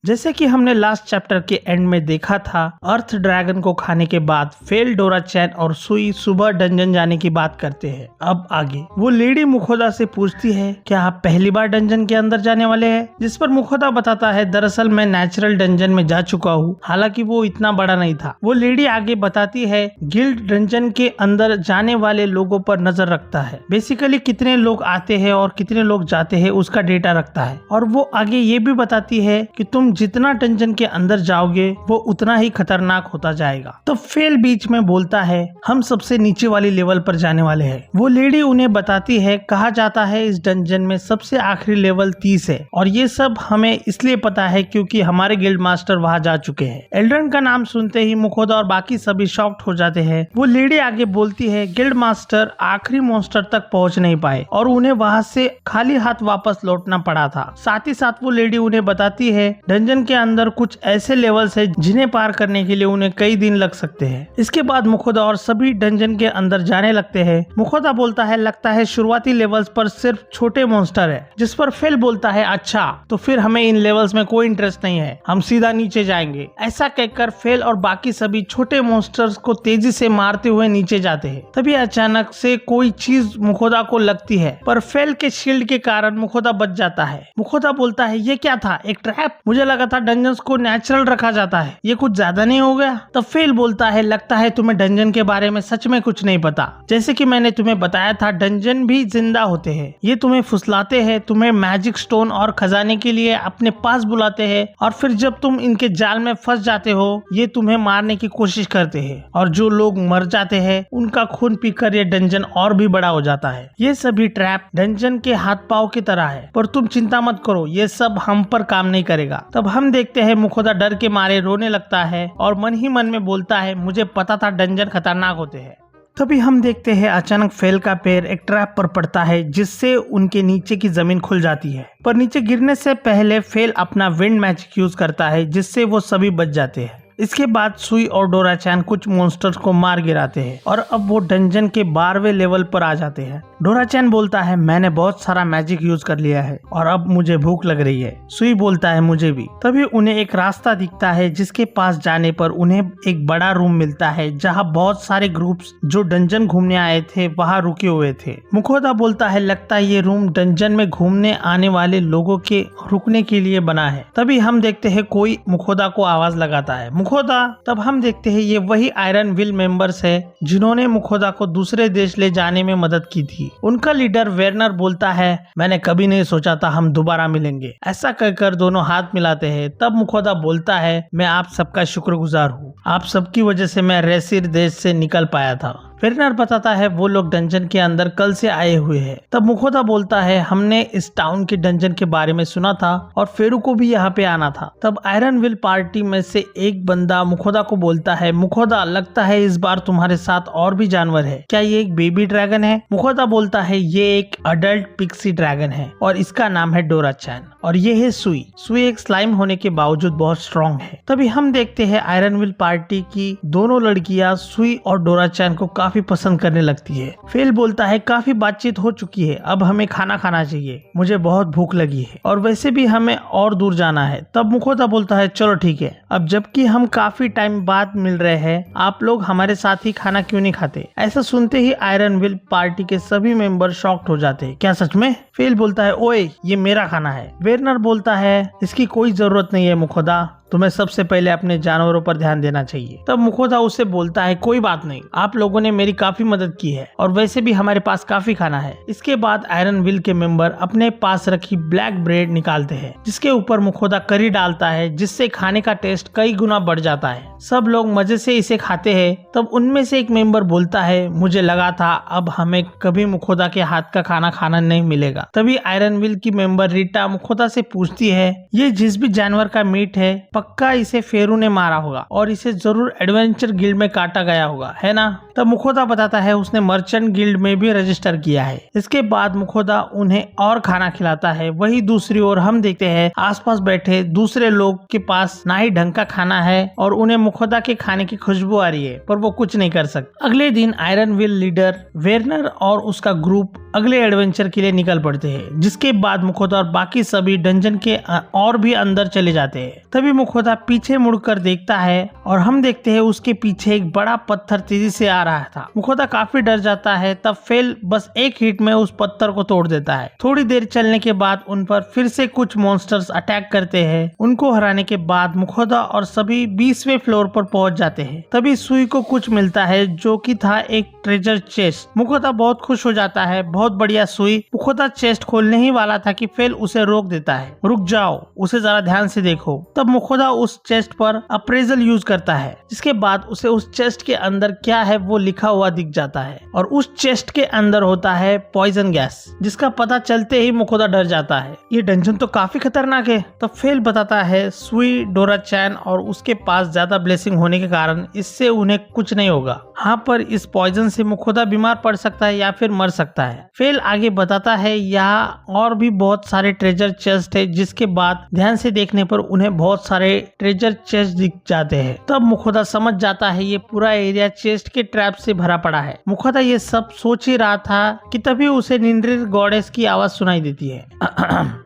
जैसे कि हमने लास्ट चैप्टर के एंड में देखा था, अर्थ ड्रैगन को खाने के बाद फेल, डोरा चैन और सुई सुबह डंजन जाने की बात करते हैं। अब आगे वो लेडी मुखोदा से पूछती है, क्या आप पहली बार डंजन के अंदर जाने वाले हैं? जिस पर मुखोदा बताता है, दरअसल मैं नेचुरल डंजन में जा चुका हूँ, हालांकि वो इतना बड़ा नहीं था। वो लेडी आगे बताती है, गिल्ड डंजन के अंदर जाने वाले लोगों पर नजर रखता है, बेसिकली कितने लोग आते हैं और कितने लोग जाते हैं उसका डेटा रखता है। और वो आगे ये भी बताती है कि तुम जितना डंजन के अंदर जाओगे वो उतना ही खतरनाक होता जाएगा। तो फेल बीच में बोलता है, हम सबसे नीचे वाली लेवल पर जाने वाले हैं। वो लेडी उन्हें बताती है, कहा जाता है इस डंजन में सबसे आखिरी लेवल 30 है और ये सब हमें इसलिए पता है क्योंकि हमारे गिल्ड मास्टर वहां जा चुके हैं। एल्ड्रन का नाम सुनते ही मुखोदा और बाकी सभी शॉक्ड हो जाते हैं। वो लेडी आगे बोलती है, गिल्ड मास्टर आखिरी मॉन्स्टर तक पहुंच नहीं पाए और उन्हें वहां से खाली हाथ वापस लौटना पड़ा था। साथ ही साथ वो लेडी उन्हें बताती है, डंजन के अंदर कुछ ऐसे लेवल्स है जिन्हें पार करने के लिए उन्हें कई दिन लग सकते हैं। इसके बाद मुखोदा और सभी डंजन के अंदर जाने लगते हैं। मुखोदा बोलता है, लगता है शुरुआती लेवल्स पर सिर्फ छोटे मॉन्स्टर है। जिस पर फेल बोलता है, अच्छा तो फिर हमें इन लेवल्स में कोई इंटरेस्ट नहीं है, हम सीधा नीचे जाएंगे। ऐसा कहकर फेल और बाकी सभी छोटे मॉन्स्टर्स को तेजी से मारते हुए नीचे जाते हैं। तभी अचानक से कोई चीज मुखोदा को लगती है, पर फेल के शील्ड के कारण मुखोदा बच जाता है। मुखोदा बोलता है, ये क्या था, एक ट्रैप? मुझे लगा था डंजन्स को नेचुरल रखा जाता है, ये कुछ ज्यादा नहीं हो गया? तब फेल बोलता है, लगता है तुम्हें डंजन के बारे में सच में कुछ नहीं पता। जैसे कि मैंने तुम्हें बताया था, डंजन भी जिंदा होते हैं, ये तुम्हें फुसलाते हैं, तुम्हें मैजिक स्टोन और खजाने के लिए अपने पास बुलाते हैं और फिर जब तुम इनके जाल में फंस जाते हो ये तुम्हें मारने की कोशिश करते हैं और जो लोग मर जाते हैं उनका खून पीकर ये डंजन और भी बड़ा हो जाता है। ये सभी ट्रैप डंजन के हाथ पांव की तरह है, पर तुम चिंता मत करो, ये सब हम पर काम नहीं करेगा। तब हम देखते हैं मुखोदा डर के मारे रोने लगता है और मन ही मन में बोलता है, मुझे पता था डंजन खतरनाक होते हैं। तभी हम देखते हैं अचानक फेल का पैर एक ट्रैप पर पड़ता है जिससे उनके नीचे की जमीन खुल जाती है, पर नीचे गिरने से पहले फेल अपना विंड मैजिक यूज करता है जिससे वो सभी बच जाते हैं। इसके बाद सुई और डोरा चैन कुछ मॉन्स्टर्स को मार गिराते हैं और अब वो डंजन के 12वें लेवल पर आ जाते हैं। डोरा चैन बोलता है, मैंने बहुत सारा मैजिक यूज कर लिया है और अब मुझे भूख लग रही है। सुई बोलता है, मुझे भी। तभी उन्हें एक रास्ता दिखता है जिसके पास जाने पर उन्हें एक बड़ा रूम मिलता है जहाँ बहुत सारे ग्रुप्स जो डंजन घूमने आए थे वहाँ रुके हुए थे। मुखोदा बोलता है, लगता है ये रूम डंजन में घूमने आने वाले लोगों के रुकने के लिए बना है। तभी हम देखते हैं कोई मुखोदा को आवाज लगाता है, मुखोदा। तब हम देखते हैं ये वही आयरन विल मेंबर्स है जिन्होंने मुखोदा को दूसरे देश ले जाने में मदद की थी। उनका लीडर वेरनर बोलता है, मैंने कभी नहीं सोचा था हम दोबारा मिलेंगे। ऐसा कहकर दोनों हाथ मिलाते हैं। तब मुखोदा बोलता है, मैं आप सबका शुक्रगुजार हूँ, आप सबकी वजह से मैं रेसिर देश से निकल पाया था। वेरनर बताता है, वो लोग डंजन के अंदर कल से आए हुए हैं। तब मुखोदा बोलता है, हमने इस टाउन के डंजन के बारे में सुना था और फेरू को भी यहाँ पे आना था। तब आयरन विल पार्टी में से एक बंदा मुखोदा को बोलता है, मुखोदा लगता है इस बार तुम्हारे साथ और भी जानवर है, क्या ये एक बेबी ड्रैगन है? मुखोदा बोलता है, ये एक अडल्ट पिक्सी ड्रैगन है और इसका नाम है डोरा चैन और ये है सुई। सुई एक स्लाइम होने के बावजूद बहुत स्ट्रॉन्ग है। तभी हम देखते हैं आयरन विल पार्टी की दोनों लड़कियां सुई और डोरा चैन को काफी पसंद करने लगती है। फेल बोलता है, काफी बातचीत हो चुकी है, अब हमें खाना खाना चाहिए, मुझे बहुत भूख लगी है और वैसे भी हमें और दूर जाना है। तब मुखोदा बोलता है, चलो ठीक है, अब जबकि हम काफी टाइम बाद मिल रहे हैं, आप लोग हमारे साथ ही खाना क्यों नहीं खाते? ऐसा सुनते ही आयरन विल पार्टी के सभी मेंबर शॉक्ड हो जाते हैं। क्या सच में? फेल बोलता है, ओए ये मेरा खाना है। वेरनर बोलता है, इसकी कोई जरूरत नहीं है मुखोदा, तुम्हें सबसे पहले अपने जानवरों पर ध्यान देना चाहिए। तब मुखोदा उससे बोलता है, कोई बात नहीं, आप लोगों ने मेरी काफी मदद की है और वैसे भी हमारे पास काफी खाना है। इसके बाद आयरन विल के मेंबर अपने पास रखी ब्लैक ब्रेड निकालते हैं जिसके ऊपर मुखोदा करी डालता है जिससे खाने का टेस्ट कई गुना बढ़ जाता है। सब लोग मजे से इसे खाते हैं। तब उनमें से एक मेंबर बोलता है, मुझे लगा था अब हमें कभी मुखोदा के हाथ का खाना खाना नहीं मिलेगा। तभी आयरन विल की मेंबर रीटा मुखोदा से पूछती है, ये जिस भी जानवर का मीट है पक्का इसे फेरू ने मारा होगा और इसे जरूर एडवेंचर गिल्ड में काटा गया होगा, है ना? तब मुखोदा बताता है उसने मर्चेंट गिल्ड में भी रजिस्टर किया है। इसके बाद मुखोदा उन्हें और खाना खिलाता है। वही दूसरी ओर हम देखते हैं आसपास बैठे दूसरे लोग के पास ना ही ढंग का खाना है और उन्हें मुखोदा के खाने की खुशबू आ रही है, पर वो कुछ नहीं कर सकते। अगले दिन आयरन विल लीडर वेरनर और उसका ग्रुप अगले एडवेंचर के लिए निकल पड़ते हैं, जिसके बाद मुखोदा और बाकी सभी डंजन के और भी अंदर चले जाते हैं। तभी मुखोदा पीछे मुड़कर देखता है और हम देखते हैं उसके पीछे एक बड़ा पत्थर तेजी से आ रहा था। मुखोदा काफी डर जाता है। तब फेल बस एक हिट में उस पत्थर को तोड़ देता है। थोड़ी देर चलने के बाद उन पर फिर से कुछ मॉन्स्टर्स अटैक करते हैं। उनको हराने के बाद मुखोदा और सभी 20वें फ्लोर पर पहुंच जाते हैं। तभी सुई को कुछ मिलता है जो कि था एक ट्रेजर चेस्ट। मुखोदा बहुत खुश हो जाता है। बहुत बढ़िया सुई। मुखोदा चेस्ट खोलने ही वाला था कि फेल उसे रोक देता है। रुक जाओ, उसे जरा ध्यान से देखो। तब मुखोदा उस चेस्ट पर अप्रेजल यूज करता है, जिसके बाद उसे उस चेस्ट के अंदर क्या है वो लिखा हुआ दिख जाता है और उस चेस्ट के अंदर होता है पॉइजन गैस, जिसका पता चलते ही मुखोदा डर जाता है। ये डंजन तो काफी खतरनाक है। तब फेल बताता है सुई, डोरा चैन और उसके पास ज्यादा ब्लेसिंग होने के कारण इससे उन्हें कुछ नहीं होगा। हाँ, पर इस पॉइजन से मुखोदा बीमार पड़ सकता है या फिर मर सकता है। फेल आगे बताता है यहाँ और भी बहुत सारे ट्रेजर चेस्ट है, जिसके बाद ध्यान से देखने पर उन्हें बहुत सारे ट्रेजर चेस्ट दिख जाते हैं। तब मुखोदा समझ जाता है ये पूरा एरिया चेस्ट के ट्रैप से भरा पड़ा है। मुखोदा ये सब सोच ही रहा था कि तभी उसे निंद्रिर गॉडेस की आवाज सुनाई देती है।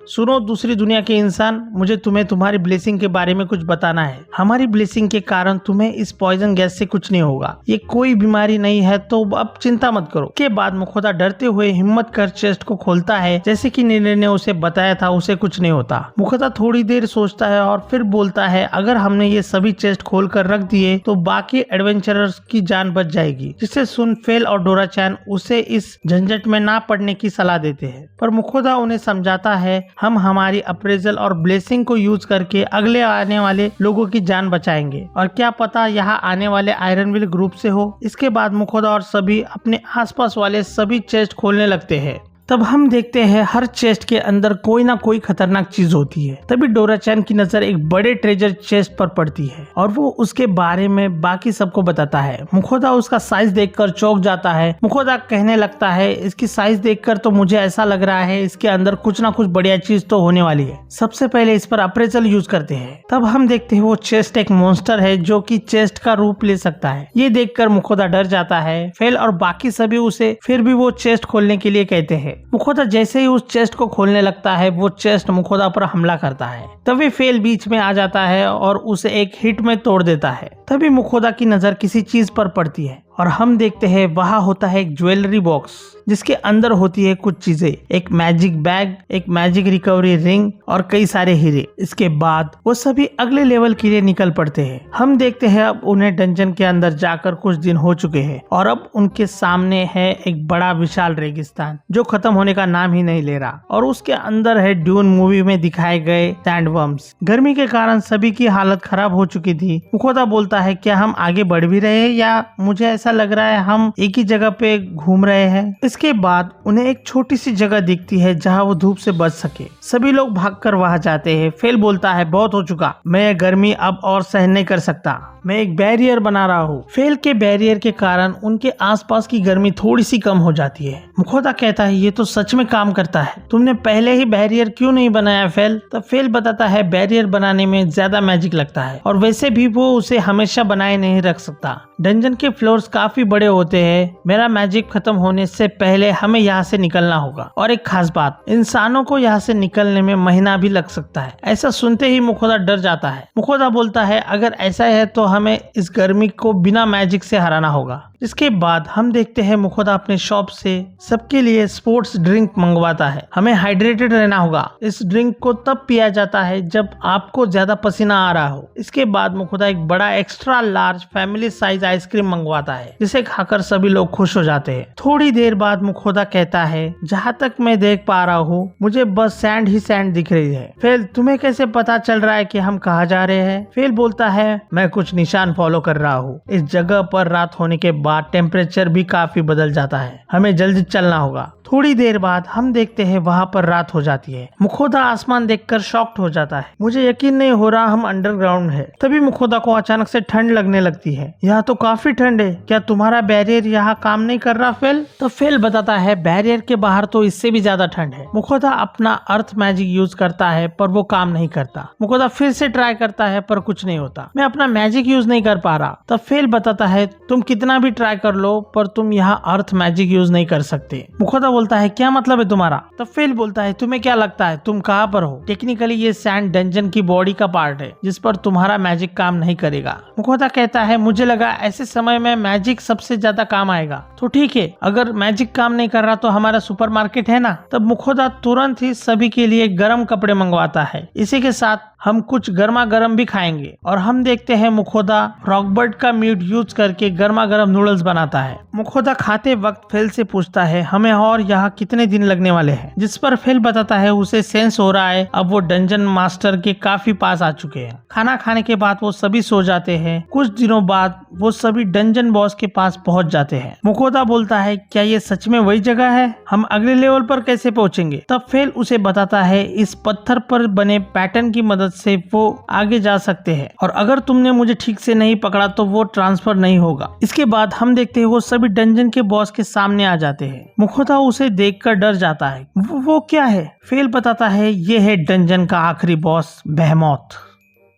सुनो दूसरी दुनिया के इंसान, मुझे तुम्हें तुम्हारी ब्लेसिंग के बारे में कुछ बताना है। हमारी ब्लेसिंग के कारण तुम्हें इस पॉइजन गैस से कुछ नहीं होगा। ये कोई बीमारी नहीं है, तो अब चिंता मत करो। के बाद मुखोदा डरते हुए हिम्मत कर चेस्ट को खोलता है। जैसे कि निंद्रिर ने उसे बताया था उसे कुछ नहीं होता। मुखोदा थोड़ी देर सोचता है और फिर बोलता है अगर हमने ये सभी चेस्ट खोल कर रख दिए तो बाकी एडवेंचरर्स की जान बच जाएगी। जिसे सुन फेल और डोरा चैन उसे इस झंझट में ना पड़ने की सलाह देते हैं, पर मुखोदा उन्हें समझाता है हम हमारी अप्रेजल और ब्लेसिंग को यूज करके अगले आने वाले लोगों की जान बचाएंगे, और क्या पता यहाँ आने वाले आयरन विल ग्रुप से हो। इसके बाद मुखोदा और सभी अपने आसपास वाले सभी चेस्ट खोलने लगते हैं। तब हम देखते हैं हर चेस्ट के अंदर कोई ना कोई खतरनाक चीज होती है। तभी डोरा चैन की नजर एक बड़े ट्रेजर चेस्ट पर पड़ती है और वो उसके बारे में बाकी सबको बताता है। मुखोदा उसका साइज देखकर चौंक जाता है। मुखोदा कहने लगता है इसकी साइज देखकर तो मुझे ऐसा लग रहा है इसके अंदर कुछ ना कुछ बढ़िया चीज तो होने वाली है। सबसे पहले इस पर अप्रेजल यूज करते हैं। तब हम देखते हैं वो चेस्ट एक मॉन्स्टर है जो कि चेस्ट का रूप ले सकता है। ये देखकर मुखोदा डर जाता है। फेल और बाकी सभी उसे फिर भी वो चेस्ट खोलने के लिए कहते हैं। मुखोदा जैसे ही उस चेस्ट को खोलने लगता है वो चेस्ट मुखोदा पर हमला करता है। तभी फेल बीच में आ जाता है और उसे एक हिट में तोड़ देता है। तभी मुखोदा की नजर किसी चीज पर पड़ती है और हम देखते हैं वहाँ होता है एक ज्वेलरी बॉक्स जिसके अंदर होती है कुछ चीजें, एक मैजिक बैग, एक मैजिक रिकवरी रिंग और कई सारे हीरे। इसके बाद वो सभी अगले लेवल के लिए निकल पड़ते हैं। हम देखते हैं अब उन्हें डंजन के अंदर जाकर कुछ दिन हो चुके हैं और अब उनके सामने है एक बड़ा विशाल रेगिस्तान जो खत्म होने का नाम ही नहीं ले रहा, और उसके अंदर है ड्यून मूवी में दिखाए गए सैंडवर्म्स। गर्मी के कारण सभी की हालत खराब हो चुकी थी। मुखोदा बोलता है क्या हम आगे बढ़ भी रहे हैं या मुझे ऐसा लग रहा है हम एक ही जगह पे घूम रहे हैं। इसके बाद उन्हें एक छोटी सी जगह दिखती है जहां वो धूप से बच सके। सभी लोग भागकर वहां जाते हैं। फेल बोलता है बहुत हो चुका, मैं गर्मी अब और सहन नहीं कर सकता, मैं एक बैरियर बना रहा हूँ। फेल के बैरियर के कारण उनके आसपास की गर्मी थोड़ी सी कम हो जाती है। मुखोदा कहता है ये तो सच में काम करता है, तुमने पहले ही बैरियर क्यों नहीं बनाया फेल। तब फेल बताता है बैरियर बनाने में ज्यादा मैजिक लगता है और वैसे भी वो उसे हमेशा बनाए नहीं रख सकता। डंजन के फ्लोर्स काफी बड़े होते हैं। मेरा मैजिक खत्म होने से पहले हमें यहाँ से निकलना होगा, और एक खास बात, इंसानों को यहाँ से निकलने में महीना भी लग सकता है। ऐसा सुनते ही मुखोदा डर जाता है। मुखोदा बोलता है अगर ऐसा है तो हमें इस गर्मी को बिना मैजिक से हराना होगा। इसके बाद हम देखते हैं मुखोदा अपने शॉप से सबके लिए स्पोर्ट्स ड्रिंक मंगवाता है। हमें हाइड्रेटेड रहना होगा। इस ड्रिंक को तब पिया जाता है जब आपको ज्यादा पसीना आ रहा हो। इसके बाद मुखोदा एक बड़ा extra large family size ice cream मंगवाता है जिसे खाकर सभी लोग खुश हो जाते हैं। थोड़ी देर बाद मुखोदा कहता है जहाँ तक मैं देख पा रहा हूँ मुझे बस सैंड ही सैंड दिख रही है। फेल तुम्हें कैसे पता चल रहा है कि हम कहाँ जा रहे हैं। फेल बोलता है मैं कुछ निशान फॉलो कर रहा हूँ। इस जगह पर रात होने के बाद टेम्परेचर भी काफी बदल जाता है, हमें जल्दी चलना होगा। थोड़ी देर बाद हम देखते हैं वहाँ पर रात हो जाती है। मुखोदा आसमान देखकर शॉक्ड हो जाता है। मुझे यकीन नहीं हो रहा हम अंडरग्राउंड है। तभी मुखोदा को अचानक से ठंड लगने लगती है। यहाँ तो काफी ठंड है, क्या तुम्हारा बैरियर यहाँ काम नहीं कर रहा फेल? तो फेल बताता है बैरियर के बाहर तो इससे भी ज्यादा ठंड है। मुखोदा अपना अर्थ मैजिक यूज करता है पर वो काम नहीं करता। मुखोदा फिर से ट्राई करता है पर कुछ नहीं होता। मैं अपना मैजिक यूज नहीं कर पा रहा। तब फेल बताता है तुम कितना भी ट्राई कर लो पर तुम यहाँ अर्थ मैजिक यूज नहीं कर सकते। मुखोदा बोलता है क्या मतलब है तुम्हारा? तब फेल बोलता है तुम्हें क्या लगता है तुम कहाँ पर हो? टेक्निकली ये सैंड डंजन की बॉडी का पार्ट है जिस पर तुम्हारा मैजिक काम नहीं करेगा। मुखोदा कहता है मुझे लगा ऐसे समय में मैजिक सबसे ज्यादा काम आएगा। तो ठीक है, अगर मैजिक काम नहीं कर रहा तो हमारा सुपरमार्केट है ना। तब मुखोदा तुरंत ही सभी के लिए गर्म कपड़े मंगवाता है। इसी के साथ हम कुछ गर्मा गर्म भी खाएंगे और हम देखते हैं मुखोदा रॉकबर्ड का मीट यूज करके गर्मा गर्म नूडल्स बनाता है। मुखोदा खाते वक्त फेल से पूछता है हमें और यहाँ कितने दिन लगने वाले हैं, जिस पर फेल बताता है उसे सेंस हो रहा है अब वो डंजन मास्टर के काफी पास आ चुके हैं। खाना खाने के बाद वो सभी सो जाते हैं। कुछ दिनों बाद वो सभी डंजन बॉस के पास पहुंच जाते हैं। मुखोदा बोलता है क्या ये सच में वही जगह है? हम अगले लेवल पर कैसे पहुंचेंगे? तब फेल उसे बताता है इस पत्थर पर बने पैटर्न की मदद से वो आगे जा सकते हैं और अगर तुमने मुझे ठीक से नहीं पकड़ा तो वो ट्रांसफर नहीं होगा। इसके बाद हम देखते हैं वो सभी डंजन के बॉस के सामने आ जाते हैं। मुखोदा उसे देखकर डर जाता है। वो क्या है? फेल बताता है ये है डंजन का आखिरी बॉस बेहेमोथ।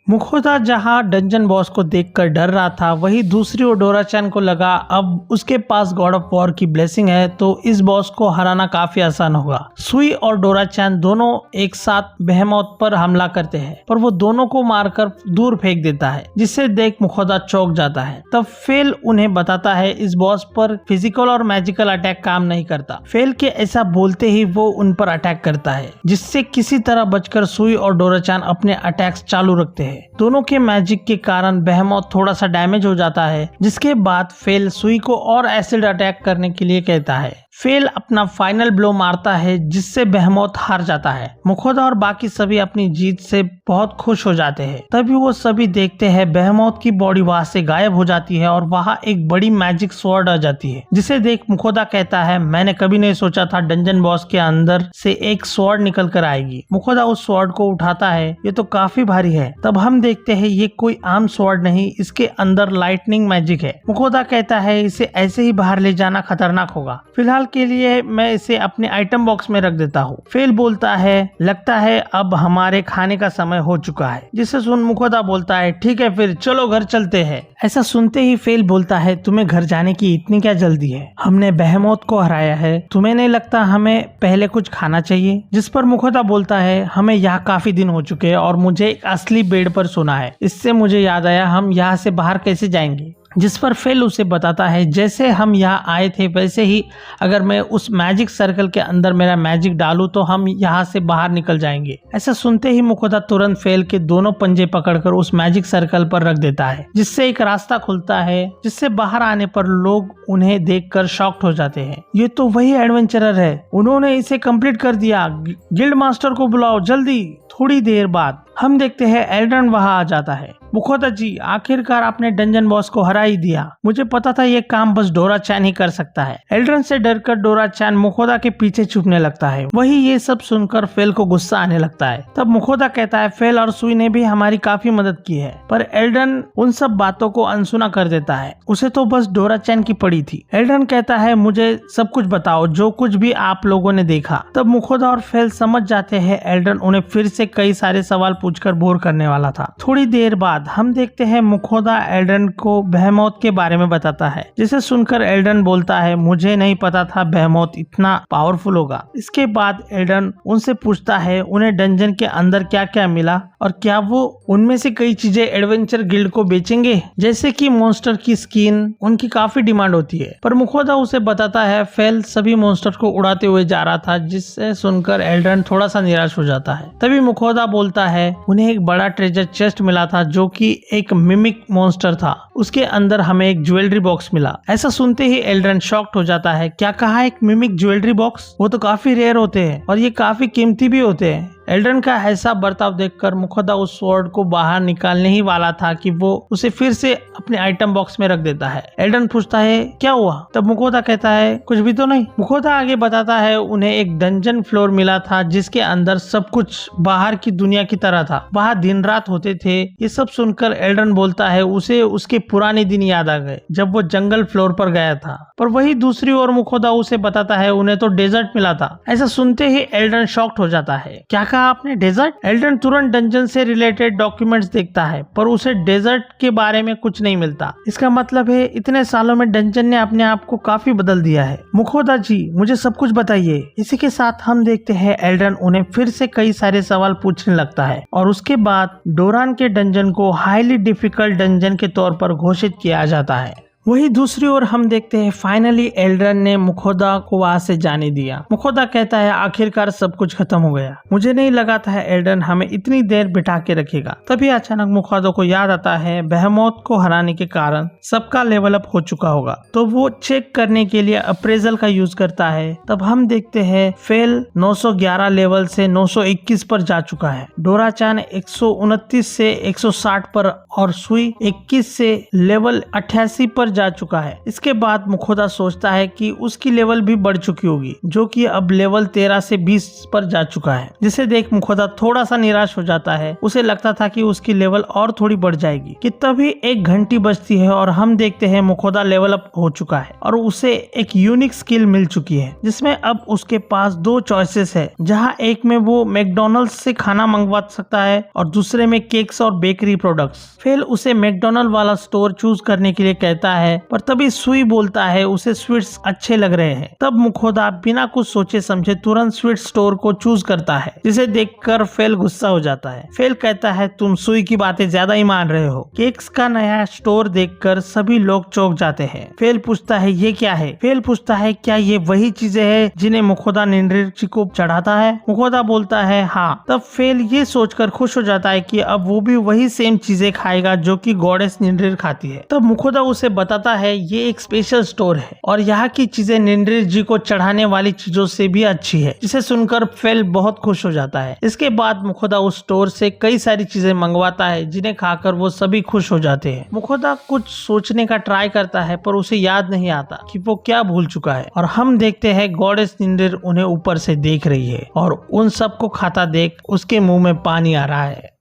मुखोदा जहां डंजन बॉस को देखकर डर रहा था वही दूसरी ओर डोरा-चैन को लगा अब उसके पास गॉड ऑफ वॉर की ब्लेसिंग है तो इस बॉस को हराना काफी आसान होगा। सुई और डोरा-चैन दोनों एक साथ बेहेमोथ पर हमला करते हैं पर वो दोनों को मारकर दूर फेंक देता है जिससे देख मुखोदा चौंक जाता है। तब फेल उन्हें बताता है इस बॉस पर फिजिकल और मैजिकल अटैक काम नहीं करता। फेल के ऐसा बोलते ही वो उन पर अटैक करता है जिससे किसी तरह बचकर सुई और डोरा-चैन अपने अटैक्स चालू रखते हैं। दोनों के मैजिक के कारण बेहेमोथ थोड़ा सा डैमेज हो जाता है जिसके बाद फेल सुई को और एसिड अटैक करने के लिए कहता है। फेल अपना फाइनल ब्लो मारता है जिससे बेहेमोथ हार जाता है। मुखोदा और बाकी सभी अपनी जीत से बहुत खुश हो जाते हैं। तभी वो सभी देखते हैं बेहेमोथ की बॉडी वहां से गायब हो जाती है और वहां एक बड़ी मैजिक स्वॉर्ड आ जाती है जिसे देख मुखोदा कहता है मैंने कभी नहीं सोचा था डंजन बॉस के अंदर से एक स्वॉर्ड निकल कर आएगी। मुखोदा उस स्वॉर्ड को उठाता है, ये तो काफी भारी है। तब हम देखते हैं ये कोई आम स्वॉर्ड नहीं, इसके अंदर लाइटनिंग मैजिक है। मुखोदा कहता है इसे ऐसे ही बाहर ले जाना खतरनाक होगा, फिलहाल के लिए मैं इसे अपने आइटम बॉक्स में रख देता हूँ। फेल बोलता है लगता है अब हमारे खाने का समय हो चुका है, जिसे सुन मुखोदा बोलता है ठीक है फिर चलो घर चलते हैं। ऐसा सुनते ही फेल बोलता है तुम्हें घर जाने की इतनी क्या जल्दी है? हमने बेहेमोथ को हराया है, तुम्हें नहीं लगता हमें पहले कुछ खाना चाहिए? जिस पर मुखोदा बोलता है हमें यहाँ काफी दिन हो चुके हैं और मुझे एक असली बेड पर सोना है। इससे मुझे याद आया हम यहाँ से बाहर कैसे जाएंगे? जिस पर फेल उसे बताता है जैसे हम यहाँ आए थे वैसे ही अगर मैं उस मैजिक सर्कल के अंदर मेरा मैजिक डालूं तो हम यहाँ से बाहर निकल जाएंगे। ऐसा सुनते ही मुखोदा तुरंत फेल के दोनों पंजे पकड़कर उस मैजिक सर्कल पर रख देता है जिससे एक रास्ता खुलता है जिससे बाहर आने पर लोग उन्हें देखकर शॉक्ड हो जाते हैं। ये तो वही एडवेंचरर है, उन्होंने इसे कंप्लीट कर दिया, गिल्ड मास्टर को बुलाओ जल्दी। थोड़ी देर बाद हम देखते हैं एल्ड्रन वहां आ जाता है। मुखोदा जी आखिरकार आपने डंजन बॉस को हरा ही दिया, मुझे पता था ये काम बस डोरा-चैन ही कर सकता है। एल्ड्रन से डरकर डोरा-चैन मुखोदा के पीछे छुपने लगता है। वही ये सब सुनकर फेल को गुस्सा आने लगता है। तब मुखोदा कहता है फेल और सुई ने भी हमारी काफी मदद की है, पर एल्ड्रन उन सब बातों को अनसुना कर देता है, उसे तो बस डोरा-चैन की पड़ी थी। एल्ड्रन कहता है मुझे सब कुछ बताओ जो कुछ भी आप लोगों ने देखा। तब मुखोदा और फेल समझ जाते हैं एल्ड्रन उन्हें फिर से कई सारे सवाल पूछकर बोर करने वाला था। थोड़ी देर बाद हम देखते हैं मुखोदा एल्ड्रन को बेहेमोथ के बारे में बताता है, जिसे सुनकर एल्ड्रन बोलता है मुझे नहीं पता था बेहेमोथ इतना पावरफुल होगा। इसके बाद एल्ड्रन उनसे पूछता है उन्हें डंजन के अंदर क्या क्या मिला और क्या वो उनमें से कई चीजें एडवेंचर गिल्ड को बेचेंगे, जैसे कि मॉन्स्टर की स्किन, उनकी काफी डिमांड होती है। पर मुखोदा उसे बताता है फेल सभी मॉन्स्टर को उड़ाते हुए जा रहा था, जिससे सुनकर एल्ड्रन थोड़ा सा निराश हो जाता है। तभी मुखोदा बोलता है उन्हें एक बड़ा ट्रेजर चेस्ट मिला था जो कि एक मिमिक मॉन्स्टर था, उसके अंदर हमें एक ज्वेलरी बॉक्स मिला। ऐसा सुनते ही एल्ड्रन शॉक्ड हो जाता है। क्या कहा, एक मिमिक ज्वेलरी बॉक्स? वो तो काफी रेयर होते हैं और ये काफी कीमती भी होते हैं। एल्ड्रन का ऐसा बर्ताव देखकर मुखोदा उस स्वॉर्ड को बाहर निकालने ही वाला था कि वो उसे फिर से अपने आइटम बॉक्स में रख देता है। एल्ड्रन पूछता है क्या हुआ? तब मुखोदा कहता है कुछ भी तो नहीं। मुखोदा आगे बताता है उन्हें एक डंजन फ्लोर मिला था जिसके अंदर सब कुछ बाहर की दुनिया की तरह था। वहाँ दिन रात होते थे। ये सब सुनकर एल्ड्रन बोलता है उसे उसके पुराने दिन याद आ गए जब वो जंगल फ्लोर पर गया था। पर वही दूसरी ओर मुखोदा उसे बताता है उन्हें तो डेजर्ट मिला था। ऐसा सुनते ही एल्ड्रन शॉक्ड हो जाता है। क्या कहा आपने, डेजर्ट? एल्ड्रन तुरंत डंजन से रिलेटेड डॉक्यूमेंट्स देखता है पर उसे डेजर्ट के बारे में कुछ नहीं मिलता। इसका मतलब है इतने सालों में डंजन ने अपने आप को काफी बदल दिया है। मुखोदा जी मुझे सब कुछ बताइए। इसी के साथ हम देखते हैं एल्ड्रन उन्हें फिर से कई सारे सवाल पूछने लगता है और उसके बाद डोरान के डंजन को हाईली डिफिकल्ट डंजन के तौर पर घोषित किया जाता है। वही दूसरी ओर हम देखते हैं फाइनली एल्ड्रन ने मुखोदा को वहां से जाने दिया। मुखोदा कहता है आखिरकार सब कुछ खत्म हो गया। मुझे नहीं लगा था एल्ड्रन हमें इतनी देर बिठा के रखेगा। तभी अचानक मुखोदा को याद आता है बेहेमोथ को हराने के कारण सबका लेवल अप हो चुका होगा, तो वो चेक करने के लिए अप्रेजल का यूज करता है। तब हम देखते हैं फेल 911 लेवल से 921 पर जा चुका है। डोरा-चान 129 से 160 पर और सुई 21 से लेवल 88 पर जा चुका है। इसके बाद मुखोदा सोचता है कि उसकी लेवल भी बढ़ चुकी होगी, जो कि अब लेवल 13 से 20 पर जा चुका है, जिसे देख मुखोदा थोड़ा सा निराश हो जाता है। उसे लगता था कि उसकी लेवल और थोड़ी बढ़ जाएगी कि तभी एक घंटी बजती है और हम देखते हैं मुखोदा लेवल अप हो चुका है और उसे एक यूनिक स्किल मिल चुकी है जिसमें अब उसके पास 2 चॉइसेस है, जहाँ एक में वो मैकडॉनल्ड्स से खाना मंगवा सकता है और दूसरे में केक्स और बेकरी प्रोडक्ट्स। फेल उसे मैकडॉनल्ड वाला स्टोर चूज करने के लिए कहता है पर तभी सुई बोलता है उसे स्वीट्स अच्छे लग रहे हैं। तब मुखोदा बिना कुछ सोचे समझे तुरंत स्वीट स्टोर को चूज करता है, जिसे देखकर फेल गुस्सा हो जाता है। फेल कहता है तुम सुई की बातें ज्यादा ही मान रहे हो। केक्स का नया स्टोर देखकर सभी लोग चौंक जाते हैं। फेल पूछता है ये क्या है? फेल पूछता है क्या ये वही चीजें हैं जिन्हें मुखोदा निंद्रिची को चढ़ाता है? मुखोदा बोलता है हाँ। तब फेल ये सोचकर खुश हो जाता है कि अब वो भी वही सेम चीजें खाएगा जो कि गॉडेस निंद्रिर खाती है। तब मुखोदा उसे बताता है ये एक स्पेशल स्टोर है और यहाँ की चीजें निंद्रिर जी को चढ़ाने वाली चीजों से भी अच्छी है, जिसे सुनकर फेल बहुत खुश हो जाता है। इसके बाद मुखोदा उस स्टोर से कई सारी चीजें मंगवाता है जिन्हें खाकर वो सभी खुश हो जाते हैं। मुखोदा कुछ सोचने का ट्राई करता है पर उसे याद नहीं आता कि वो क्या भूल चुका है और हम देखते हैं गॉडेस निंद्रिर उन्हें ऊपर से देख रही है और उन सबको खाता देख उसके मुंह में पानी आ रहा है।